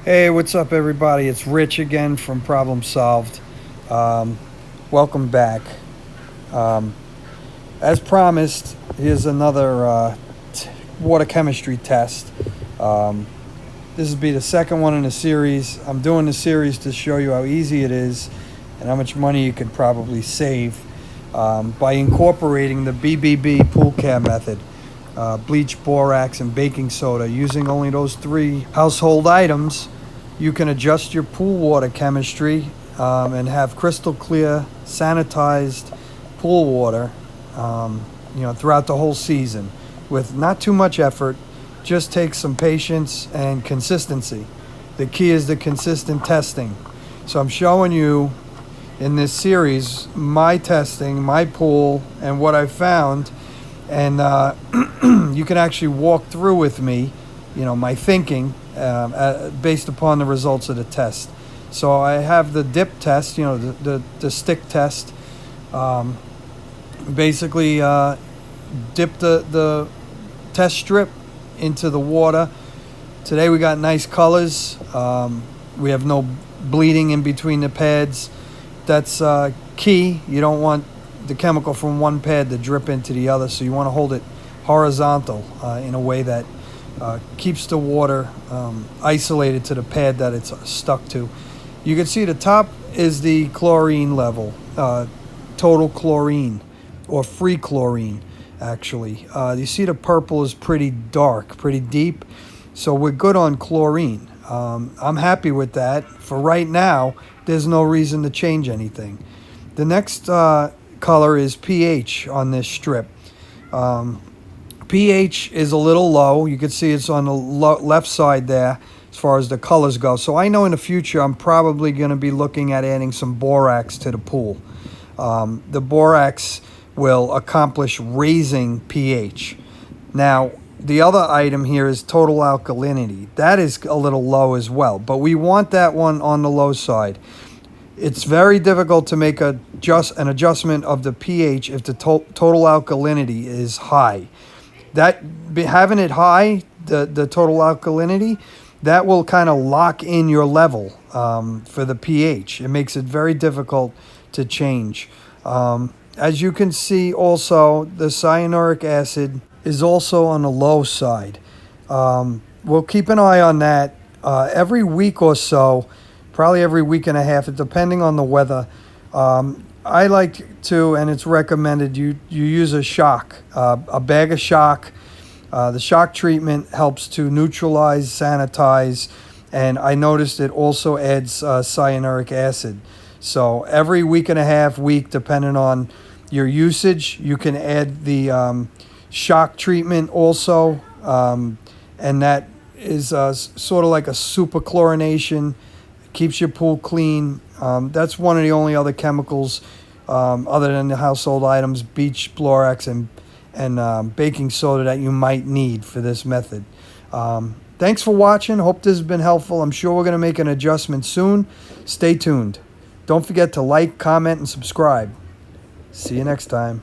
Hey, what's up, everybody? It's Rich again from Problem Solved. Welcome back. Um, as promised, here's another water chemistry test. This will be the second one in the series. I'm doing the series to show you how easy it is and how much money you could probably save by incorporating the BBB pool care method. Bleach, borax, and baking soda. Using only those three household items, you can adjust your pool water chemistry and have crystal clear, sanitized pool water throughout the whole season with not too much effort. Just takes some patience and consistency. The key is the consistent testing. So I'm showing you in this series my testing, my pool, and what I found. And you can actually walk through with me, my thinking based upon the results of the test. So I have the dip test, the stick test. Basically, dip the test strip into the water. Today we got nice colors. We have no bleeding in between the pads. That's key. You don't want the chemical from one pad to drip into the other, so you want to hold it horizontal in a way that keeps the water isolated to the pad that it's stuck to. You can see the top is the chlorine level, total chlorine, or free chlorine actually. You see the purple is pretty dark, pretty deep, so we're good on chlorine. I'm happy with that. For right now, there's no reason to change anything. The next color is pH on this strip. pH is a little low. You can see it's on the left side there as far as the colors go. So I know in the future I'm probably going to be looking at adding some borax to the pool. The borax will accomplish raising pH. Now, the other item here is total alkalinity. That is a little low as well, but we want that one on the low side. It's very difficult to make an adjustment of the pH if the total alkalinity is high. Having it high, the total alkalinity, that will kind of lock in your level for the pH. It makes it very difficult to change. As you can see also, the cyanuric acid is also on the low side. We'll keep an eye on that every week or so, probably every week and a half, depending on the weather. I like to, and it's recommended, you use a shock, a bag of shock. The shock treatment helps to neutralize, sanitize, and I noticed it also adds cyanuric acid. So every week and a half, depending on your usage, you can add the shock treatment also, and that is sort of like a super chlorination. Keeps your pool clean. That's one of the only other chemicals other than the household items, bleach, borax, and baking soda that you might need for this method. Thanks for watching. Hope this has been helpful. I'm sure we're going to make an adjustment soon. Stay tuned. Don't forget to like, comment, and subscribe. See you next time.